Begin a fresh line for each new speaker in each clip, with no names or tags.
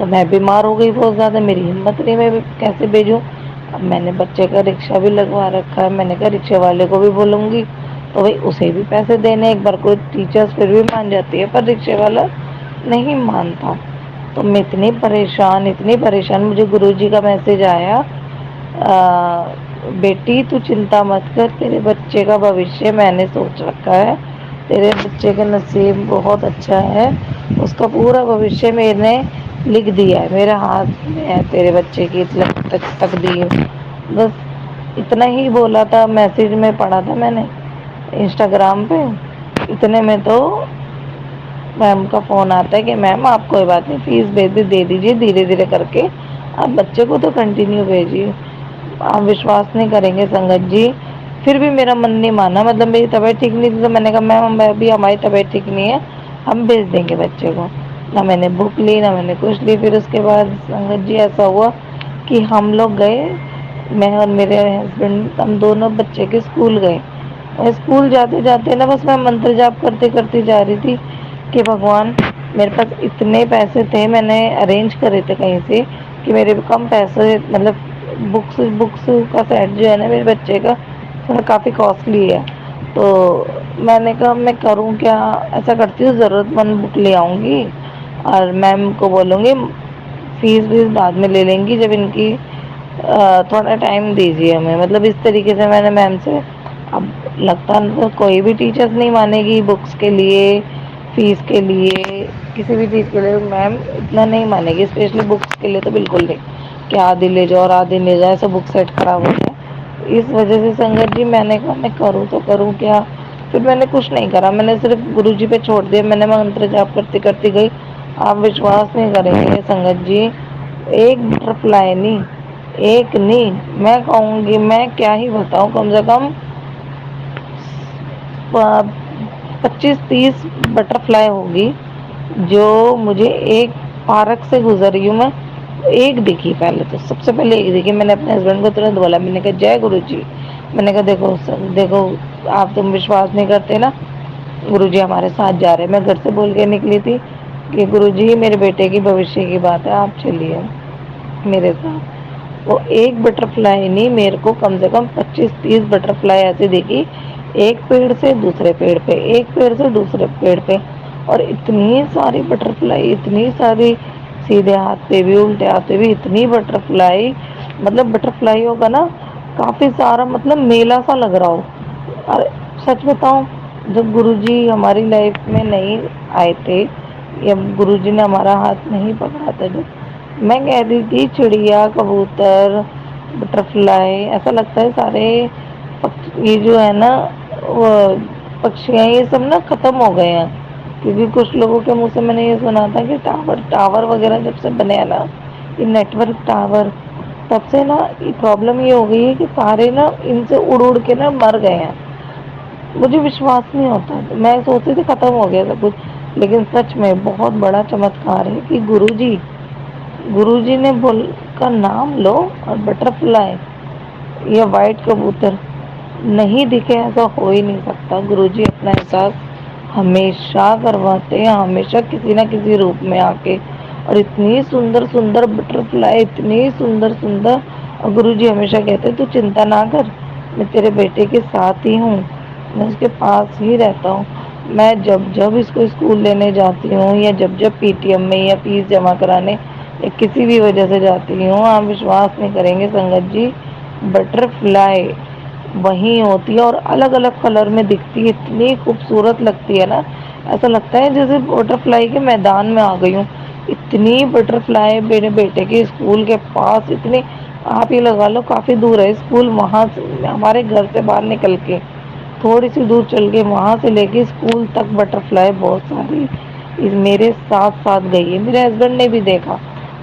تو میں بیمار ہو گئی بہت زیادہ، میری ہمت نہیں، میں کیسے بھیجوں؟ اب میں نے بچے کا رکشہ بھی لگوا رکھا ہے، میں نے کہا رکشے والے کو بھی بولوں گی تو بھائی اسے بھی پیسے دینے، ایک بار کوئی ٹیچرس پھر بھی مان جاتی ہے پر رکشے والا نہیں مانتا۔ تو میں اتنی پریشان، مجھے گرو جی کا میسج آیا، بیٹی تو چنتا مت کر، تیرے بچے کا بھوشیہ میں نے سوچ رکھا ہے، تیرے بچے کا نصیب بہت اچھا ہے، اس کا پورا بھوشیہ میں نے لکھ دیا ہے، میرے ہاتھ میں ہے تیرے بچے کی تقدیر۔ بس اتنا ہی بولا تھا، میسج میں پڑھا تھا میں نے انسٹاگرام پہ، اتنے میں تو میم کا فون آتا ہے کہ میم آپ کوئی بات نہیں فیس بھیج دے دیجیے، دھیرے دھیرے کر کے آپ بچے کو تو کنٹینیو بھیجیے۔ آپ وشواس نہیں کریں گے سنگت جی، پھر بھی میرا من نہیں مانا، مطلب میری طبیعت ٹھیک نہیں تھی تو میں نے کہا میم ابھی ہماری طبیعت ٹھیک نہیں ہے، ہم بھیج دیں گے بچے کو۔ نہ میں نے بک لی، نہ میں نے کچھ لی۔ پھر اس کے بعد سنگت جی ایسا ہوا کہ ہم لوگ گئے، میں اور میرے ہسبینڈ، ہم دونوں بچے کے اسکول گئے۔ اسکول جاتے جاتے نا بس میں منتر جاپ کرتے کرتے جا رہی تھی کہ بھگوان میرے پاس اتنے پیسے تھے، میں نے ارینج کرے تھے کہیں سے کہ میرے کم پیسے، مطلب بکس کا سیٹ جو ہے نا میرے بچے کا تھوڑا کافی کاسٹلی ہے، تو میں نے کہا میں کروں کیا، ایسا کرتی ہوں ضرورت مند بک لے آؤں گی اور میم کو بولوں گی فیس ویس بعد میں لے لیں گی، جب ان کی تھوڑا ٹائم دیجیے ہمیں، مطلب اس طریقے سے میں نے میم سے، اب لگتا تو کوئی بھی ٹیچرس نہیں مانے گی بکس کے لیے، فیس کے لیے، کسی بھی چیز کے لیے میم اتنا نہیں مانے گی، اسپیشلی بکس کے لیے تو بالکل نہیں کہ آدھی لے جاؤ اور آدھی لے جائے، ایسا بک سیٹ خراب ہو جائے۔ اس وجہ سے سنگت جی میں نے کہا میں کروں تو کروں کیا، پھر میں نے کچھ نہیں کرا، میں نے صرف گرو جی پہ چھوڑ دیا، میں نے منتر جاپ کرتے کرتے گئی۔ آپ وشواس نہیں کریں گے سنگت جی، ایک بٹر فلائی نہیں، ایک نہیں، میں کہوں گی میں کیا ہی بتاؤں، کم سے کم 25-30 بٹر فلائی ہوگی جو مجھے ایک پارک سے گزر رہی ہوں میں، ایک دکھی، پہلے تو سب سے پہلے ایک دکھی، میں نے اپنے ہسبینڈ کو ترنت بولا، میں نے کہا جے گرو جی، میں نے کہا دیکھو آپ تم وشواس نہیں کرتے نا، گرو جی ہمارے ساتھ جا رہے ہیں، میں گھر سے بول کے نکلی تھی کہ گرو جی میرے بیٹے کی بھوشیہ کی بات ہے، آپ چلیے میرے ساتھ۔ وہ ایک بٹر فلائی نہیں، میرے کو کم سے کم 25-30 بٹر فلائی ایسے دیکھی، ایک پیڑ سے دوسرے پیڑ پہ، ایک پیڑ سے دوسرے پیڑ پہ، اور اتنی ساری بٹر فلائی، اتنی ساری، سیدھے ہاتھ پہ بھی الٹے ہاتھ پہ بھی اتنی بٹر فلائی، مطلب بٹر فلائیوں کا نا کافی سارا مطلب میلہ سا لگ رہا ہو۔ اور سچ بتاؤں، جب گرو جی ہماری لائف میں نہیں آئے تھے یا گرو جی نے ہمارا ہاتھ نہیں پکڑا تھا، جب میں کہتی تھی چڑیا، کبوتر، بٹر فلائی، ایسا لگتا ہے سارے یہ جو ہے نا وہ پکشی ہیں یہ سب نا ختم ہو گئے ہیں، کیونکہ کچھ لوگوں کے منہ سے میں نے یہ سنا تھا کہ ٹاور وغیرہ جب سے بنے ہیں نا، یہ نیٹورک ٹاور، تب سے نا یہ پرابلم یہ ہو گئی ہے کہ سارے نا ان سے اڑ اڑ کے نا مر گئے ہیں۔ مجھے وشواس نہیں ہوتا، میں سوچتی تھی ختم ہو گیا سب کچھ، لیکن سچ میں بہت بڑا چمتکار ہے کہ گرو جی نے کا نام لو اور بٹر فلائی یا وائٹ کبوتر نہیں دکھے، ایسا ہو ہی نہیں سکتا۔ گرو جی اپنا احساس ہمیشہ کرواتے ہیں، ہمیشہ کسی نہ کسی روپ میں آ کے، اور اتنی سندر سندر بٹر فلائی، اتنی سندر سندر، اور گرو جی ہمیشہ کہتے تو چنتا نہ کر، میں تیرے بیٹے کے ساتھ ہی ہوں، میں اس کے پاس ہی رہتا ہوں، میں جب جب اس کو اسکول لینے جاتی ہوں یا جب جب پی ٹی ایم میں یا فیس جمع کرانے یا کسی بھی وجہ سے جاتی ہوں، آپ وشواس نہیں کریں گے سنگت جی، بٹر فلائی وہیں ہوتی ہے اور الگ الگ کلر میں دکھتی ہے، اتنی خوبصورت لگتی ہے نا، ایسا لگتا ہے جیسے بٹر فلائی کے میدان میں آ گئی ہوں، اتنی بٹر فلائی میرے بیٹے کے اسکول کے پاس، اتنی، آپ یہ لگا لو کافی دور ہے اسکول، وہاں سے ہمارے گھر سے باہر نکل کے تھوڑی سی دور چل کے وہاں سے لے کے اسکول تک بٹر فلائی بہت ساری میرے ساتھ ساتھ گئی ہے، میرے ہسبینڈ نے بھی دیکھا،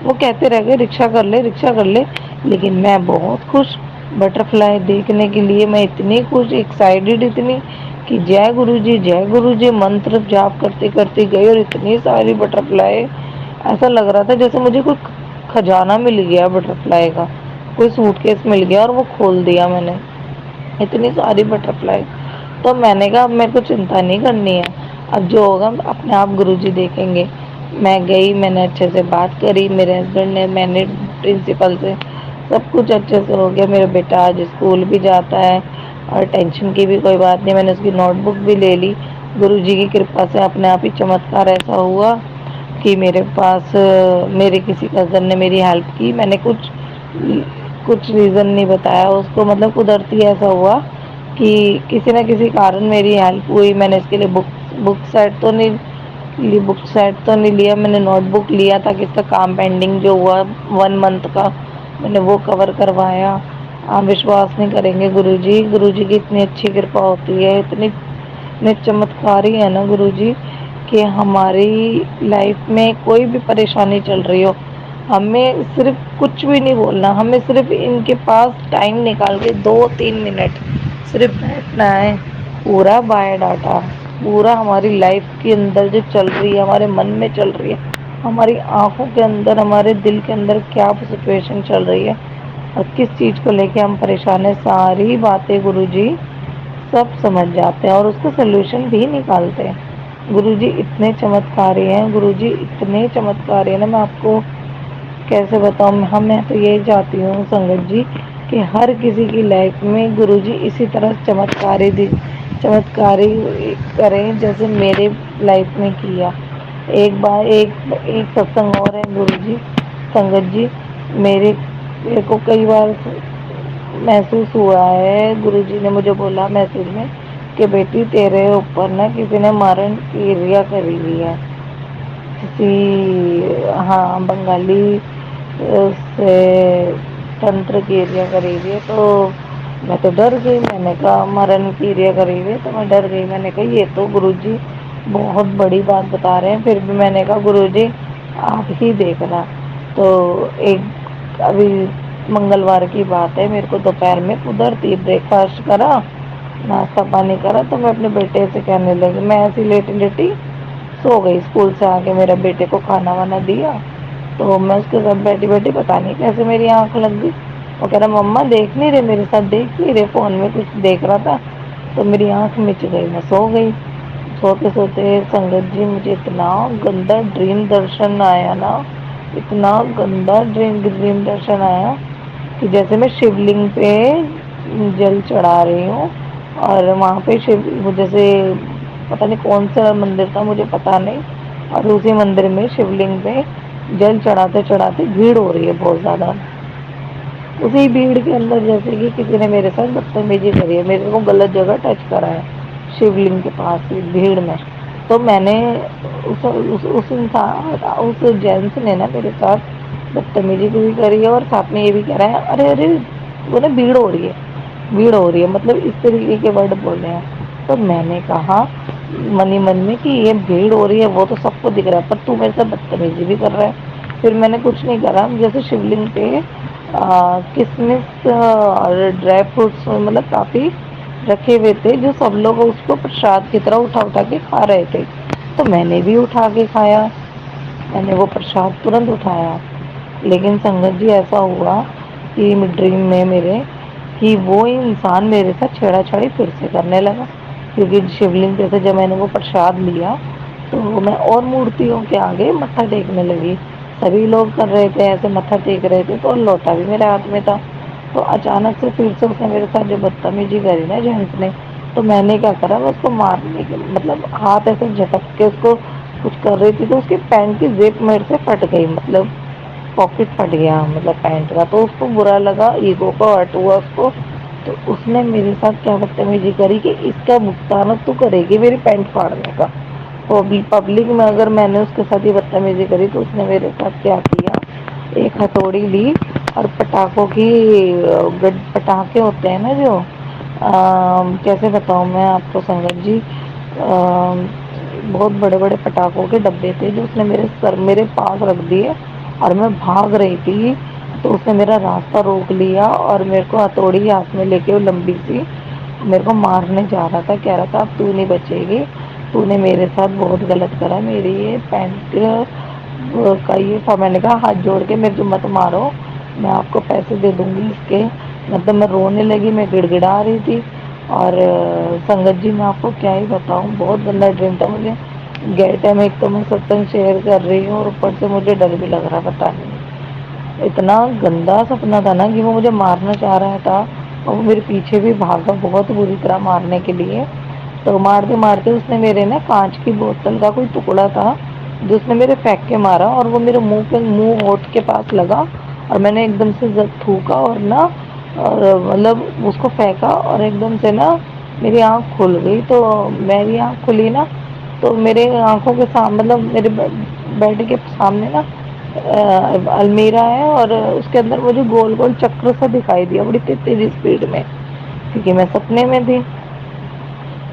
وہ کہتے رہ گئے رکشا کر لے رکشا کر لے، لیکن میں بہت خوش بٹر فلائی دیکھنے کے لیے، میں اتنی خوش ایکسائٹیڈ، اتنی کہ جے گرو جی جے گرو جی منتر جاپ کرتے کرتے گئی، اور اتنی ساری بٹر فلائی، ایسا لگ رہا تھا جیسے مجھے کوئی خزانہ مل گیا بٹر فلائی کا، کوئی سوٹ کیس مل گیا اور وہ کھول دیا میں نے، اتنی ساری بٹر فلائی۔ تو میں نے کہا اب میرے کو چنتا نہیں کرنی ہے، اب جو ہوگا اپنے آپ گرو جی دیکھیں گے۔ میں گئی، میں نے اچھے سے بات کری میرے ہسبینڈ نے، میں نے پرنسپل سے سب کچھ اچھے سے ہو گیا، میرا بیٹا آج اسکول بھی جاتا ہے اور ٹینشن کی بھی کوئی بات نہیں، میں نے اس کی نوٹ بک بھی لے لی۔ گرو جی کی کرپا سے اپنے آپ ہی چمتکار ایسا ہوا کہ میرے پاس میرے کسی کزن نے میری ہیلپ کی، میں نے کچھ ریزن نہیں بتایا اس کو، مطلب قدرتی ایسا ہوا کہ کسی نہ کسی کارن میری ہیلپ ہوئی۔ میں نے اس کے لیے بک سیٹ تو نہیں لی، بک سیٹ تو نہیں لیا، میں نے نوٹ بک لیا تھا کہ اس کا کام پینڈنگ جو ہوا 1 منتھ کا میں نے وہ کور کروایا۔ آپ وشواس نہیں کریں گے گرو جی کی اتنی اچھی کرپا ہوتی ہے، اتنے چمتکاری ہے نا گرو جی کہ ہماری لائف میں کوئی بھی پریشانی چل رہی ہو، ہمیں صرف کچھ بھی نہیں بولنا، ہمیں صرف ان کے پاس ٹائم نکال کے 2-3 منٹ صرف بیٹھنا ہے، پورا بایو ڈاٹا پورا ہماری لائف کے اندر جو چل رہی ہے، ہمارے من میں چل رہی ہے، ہماری آنکھوں کے اندر، ہمارے دل کے اندر کیا سچویشن چل رہی ہے اور کس چیز کو لے کے ہم پریشان ہیں، ساری باتیں گرو جی سب سمجھ جاتے ہیں اور اس کا سلوشن بھی نکالتے ہیں۔ گرو جی اتنے چمتکاری ہیں، گرو جی اتنے چمتکاری ہیں نا، میں آپ کو کیسے بتاؤں، میں تو یہی چاہتی ہوں سنگت جی کہ ہر کسی کی لائف میں گرو جی اسی طرح چمتکاری کریں جیسے میرے لائف میں کیا۔ ایک بار ایک ستسنگ اور ہے گرو جی، سنگت جی، میرے کو کئی بار محسوس ہوا ہے، گرو جی نے مجھے بولا میسج میں کہ بیٹی تیرے اوپر نا کسی نے مارن کی ریا کری ہوئی ہے، کسی ہاں بنگالی سے تنتر کی ریا کری ہوئی ہے۔ تو میں تو ڈر گئی، میں نے کہا مرن کی ریا کری ہوئی ہے تو میں ڈر گئی، میں نے کہا یہ تو گرو جی بہت بڑی بات بتا رہے ہیں، پھر بھی میں نے کہا گرو جی آپ ہی دیکھنا۔ تو ابھی منگلوار کی بات ہے، میرے کو دوپہر میں قدرتی بریک فاسٹ کرا، ناشتہ پانی کرا تو میں اپنے بیٹے سے کہنے لگی، میں ایسی لیٹی لیٹی سو گئی، اسکول سے آ کے میرے بیٹے کو کھانا وانا دیا تو میں اس کے ساتھ بیٹھی بیٹھی پتا نہیں کیسے میری آنکھ لگ گئی، وہ کہہ رہا مما دیکھ نہیں رہے میرے ساتھ، دیکھ نہیں رہے، فون میں کچھ دیکھ رہا تھا تو میری آنکھ مچ گئی، میں سو گئی۔ سوتے سوتے سنگت جی مجھے اتنا گندا ڈریم درشن آیا نا، اتنا گندا ڈریم درشن آیا کہ جیسے میں شیو لنگ پہ جل چڑھا رہی ہوں اور وہاں پہ جیسے پتہ نہیں کون سا مندر تھا مجھے پتا نہیں، اور اسی مندر میں شیو لنگ پہ جل چڑھاتے چڑھاتے بھیڑ ہو رہی ہے بہت زیادہ، اسی بھیڑ کے اندر جیسے کہ کسی نے میرے ساتھ بدتمیزی کری ہے، میرے کو غلط جگہ ٹچ کرا ہے شیو لنگ کے پاس ہی بھیڑ میں۔ تو میں نے اس انسان اس جینس نے نا میرے ساتھ بدتمیزی بھی کری ہے اور ساتھ میں یہ بھی کہہ رہا ہے ارے ارے وہ نا بھیڑ ہو رہی ہے، بھیڑ ہو رہی ہے، مطلب اس طریقے کے ورڈ بولے ہیں۔ تو میں نے کہا منی من میں کہ یہ بھیڑ ہو رہی ہے وہ تو سب کو دکھ رہا ہے پر تو میرے سے بدتمیزی بھی کر رہا ہے۔ پھر میں نے کچھ نہیں کرا، جیسے شیو لنگ پہ کسمس اور ڈرائی فروٹس مطلب کافی رکھے ہوئے تھے جو سب لوگ اس کو پرساد کی طرح اٹھا اٹھا کے کھا رہے تھے، تو میں نے بھی اٹھا کے کھایا، میں نے وہ پرساد ترنت اٹھایا۔ لیکن سنگت جی ایسا ہوا کہ ڈریم میں میرے کہ وہ انسان میرے ساتھ چھیڑا چھاڑی پھر سے کرنے لگا، کیونکہ شیو لنگ پہ سے جب میں نے وہ پرساد لیا تو میں اور مورتیوں کے آگے متھا ٹیکنے لگی، سبھی لوگ کر رہے تھے ایسے متھا ٹیک رہے تھے تو لوٹا بھی میرے ہاتھ میں تھا۔ تو اچانک سے پھر سے اس نے میرے ساتھ جو بدتمیزی کری نا جینس نے، تو میں نے کیا کرا میں اس کو مارنے کے مطلب ہاتھ ایسے جھٹک کے اس کو کچھ کر رہی تھی تو اس کی پینٹ کی زپ میرے سے پھٹ گئی، مطلب پاکٹ پھٹ گیا مطلب پینٹ کا، تو اس کو برا لگا، ایگو کو ہرٹ ہوا اس کو، تو اس نے میرے ساتھ کیا بدتمیزی کری کہ اس کا بھگتان تو کرے گی میری پینٹ پھاڑنے کا۔ پبلک میں اگر میں نے اس کے ساتھ یہ بدتمیزی کری تو اس نے میرے ساتھ کیا کیا، ایک ہتھوڑی لی اور پٹاخوں کی پٹاخے ہوتے ہیں نا جو کیسے بتاؤں میں آپ کو سنگت جی، بہت بڑے بڑے پٹاخوں کے ڈبے تھے جو اس نے میرے پاس رکھ دیے اور میں بھاگ رہی تھی تو اس نے میرا راستہ روک لیا اور میرے کو ہتھوڑی ہاتھ میں لے کے وہ لمبی سی میرے کو مارنے جا رہا تھا، کہہ رہا تھا اب تو نہیں بچے گی، تو نے میرے ساتھ بہت غلط کرا، میری یہ پینٹ کا یہ تھا، میں نے کہا ہاتھ جوڑ کے میرے کو مت مارو، میں آپ کو پیسے دے دوں گی اس کے، مطلب میں رونے لگی، میں گڑ گڑا رہی تھی۔ اور سنگت جی میں آپ کو کیا ہی بتاؤں، بہت گندا ڈریم تھا مجھے، گئے ٹائم ایک تو میں ستسنگ شیئر کر رہی ہوں اور اوپر سے مجھے ڈر بھی لگ رہا پتا نہیں اتنا گندا سپنا تھا نا کہ وہ مجھے مارنا چاہ رہا تھا اور وہ میرے پیچھے بھی بھاگا بہت بری طرح مارنے کے لیے تو مارتے مارتے اس نے میرے نا کانچ کی بوتل کا کوئی ٹکڑا تھا جس نے میرے پھینک کے مارا اور وہ میرے منہ پہ منہ ہوٹ کے پاس لگا اور میں نے ایک دم سے تھوکا اور نا اور مطلب اس کو پھینکا اور ایک دم سے نا میری آنکھ کھل گئی تو میری آنکھ کھلی نا تو میرے آنکھوں کے سامنے مطلب میرے بیڈ کے سامنے نا المیرا ہے اور اس کے اندر مجھے گول گول چکر سا دکھائی دیا بڑی تیز اسپیڈ میں کیونکہ میں سپنے میں تھی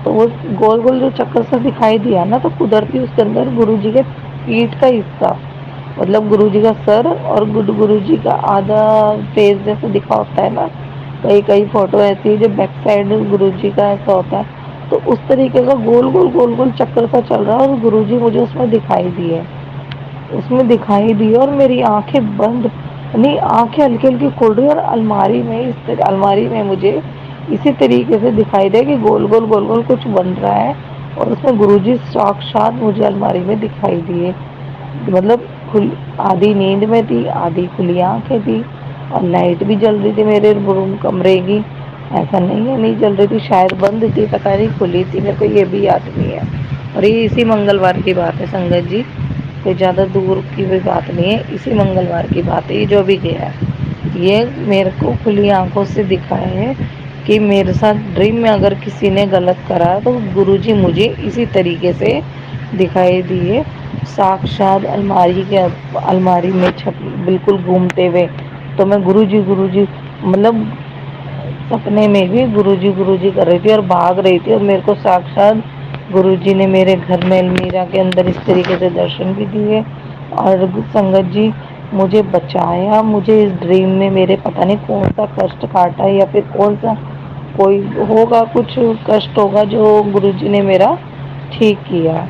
تو وہ گول گول جو چکر سے دکھائی دیا نا تو قدرتی اس کے اندر گرو جی کے پیٹ کا حصہ مطلب گرو جی کا سر اور گرو جی کا آدھا فیس جیسے دکھا ہوتا ہے نا کئی کئی فوٹو ایسی ہے جو بیک سائڈ گرو جی کا ایسا ہوتا ہے تو اس طریقے کا گول گول گول گول چکر کا چل رہا ہے اور گرو جی مجھے اس میں دکھائی دیے اس میں دکھائی دی اور میری آنکھیں بند نہیں آنکھیں ہلکی ہلکی کھل رہی اور الماری میں الماری میں مجھے اسی طریقے سے دکھائی دے کہ گول گول گول گول کچھ بن رہا ہے اور اس میں گرو جی ساکشات مجھے الماری میں دکھائی دیے مطلب آدھی نیند میں تھی آدھی کھلی آنکھیں تھی اور لائٹ بھی جل رہی تھی میرے روم کمرے کی ایسا نہیں ہے نہیں چل رہی تھی شاید بند تھی پتہ نہیں کھلی تھی میرے کو یہ بھی یاد نہیں ہے اور یہ اسی منگلوار کی بات ہے سنگت جی کوئی زیادہ دور کی بھی بات نہیں ہے اسی منگلوار کی بات ہے یہ جو بھی گیا ہے یہ میرے کو کھلی آنکھوں سے دکھا ہے کہ میرے ساتھ ڈریم میں اگر کسی نے غلط کرا تو گرو جی مجھے اسی طریقے سے دکھائی دیے ساکشات الماری میں چھپ بالکل گھومتے ہوئے تو میں گرو جی مطلب سپنے میں بھی گرو جی کر رہی تھی اور بھاگ رہی تھی اور میرے کو ساکشات گرو جی نے میرے گھر میں المیرا کے اندر اس طریقے سے درشن بھی دیے اور سنگت جی مجھے بچایا مجھے اس ڈریم میں میرے پتہ نہیں کون سا کشٹ کاٹا یا پھر کون سا کوئی ہوگا کچھ کشٹ ہوگا جو گرو جی نے میرا ٹھیک کیا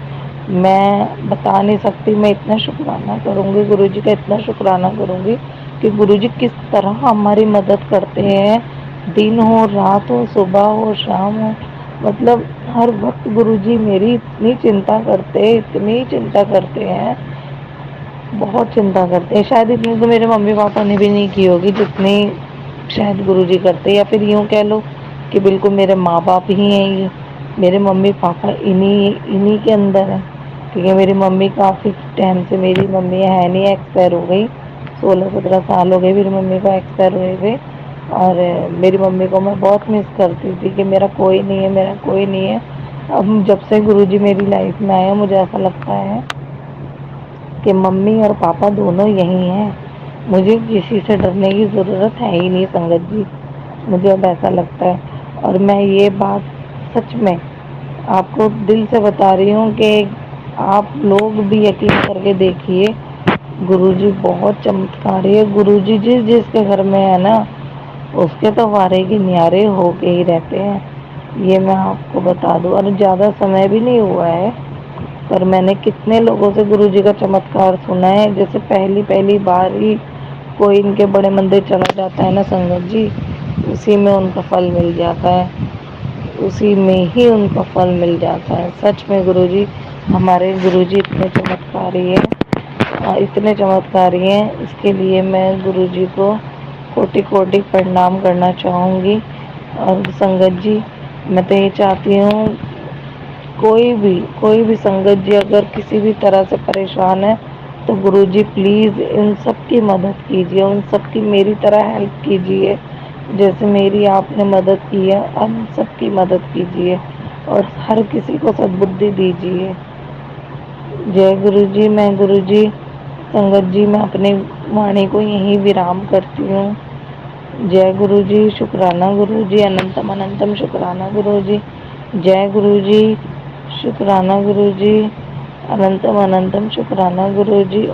میں بتا نہیں سکتی میں اتنا شکرانہ کروں گی گرو جی کا اتنا شکرانہ کروں گی کہ گرو جی کس طرح ہماری مدد کرتے ہیں دن ہو رات ہو صبح ہو شام ہو مطلب ہر وقت گرو جی میری اتنی چنتا کرتے ہیں بہت چنتا کرتے ہیں شاید اتنی تو میرے ممی پاپا نے بھی نہیں کی ہوگی جتنی شاید گرو جی کرتے یا پھر یوں کہہ لو کہ بالکل میرے ماں باپ ہی ہیں یہ میرے ممی پاپا انہی کے اندر ہے کیونکہ میری ممی کافی ٹائم سے میری ممی ہے نہیں ایکسپائر ہو گئی 16-17 سال ہو گئے میری ممی کو ایکسپائر ہوئے ہوئے اور میری ممی کو میں بہت مس کرتی تھی کہ میرا کوئی نہیں ہے میرا کوئی نہیں ہے اب جب سے گرو جی میری لائف میں آئے مجھے ایسا لگتا ہے کہ ممی اور پاپا دونوں یہی ہیں مجھے کسی سے ڈرنے کی ضرورت ہے ہی نہیں سنگت جی مجھے اب ایسا لگتا ہے اور میں یہ بات سچ میں آپ کو دل سے بتا رہی ہوں کہ آپ لوگ بھی یقین کر کے دیکھیے گرو جی بہت چمتکاری ہے گرو جی جس جس کے گھر میں ہے نا اس کے تو وارے کی نیارے ہو کے ہی رہتے ہیں یہ میں آپ کو بتا دوں اور زیادہ سمے بھی نہیں ہوا ہے پر میں نے کتنے لوگوں سے گرو جی کا چمتکار سنا ہے جیسے پہلی بار ہی کوئی ان کے بڑے مندر چلا جاتا ہے نا سنگت جی اسی میں ان کا پھل مل جاتا ہے اسی میں ہی ان کا پھل مل جاتا ہے سچ میں گرو جی ہمارے گرو جی اتنے چمتکاری ہیں اتنے چمتکاری ہیں اس کے لیے میں گرو جی کو کوٹی کوٹی پرنام کرنا چاہوں گی اور سنگت جی میں تو یہ چاہتی ہوں کوئی بھی سنگت جی اگر کسی بھی طرح سے پریشان ہے تو گرو جی پلیز ان سب کی مدد کیجیے ان سب کی میری طرح ہیلپ کیجیے جیسے میری آپ نے مدد کی ہے ہم سب کی مدد کیجیے اور ہر کسی کو سدبدھی دیجیے جے گرو جی میں گرو جی سنگت جی میں اپنی وانی کو یہیں ورام کرتی ہوں جے گرو جی شکرانہ گرو جی اننتم اننتم شکرانہ گرو جی جے گرو جی شکرانہ گرو جی اننتم اننتم شکرانہ گرو جی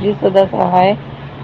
جی سدا سہائے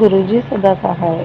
گرو جی سدا سہائے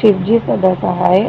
شیو جی سدا سہائے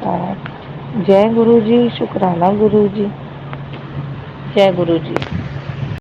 سہائے جے گرو جی شکرانہ گرو جی جے گرو جی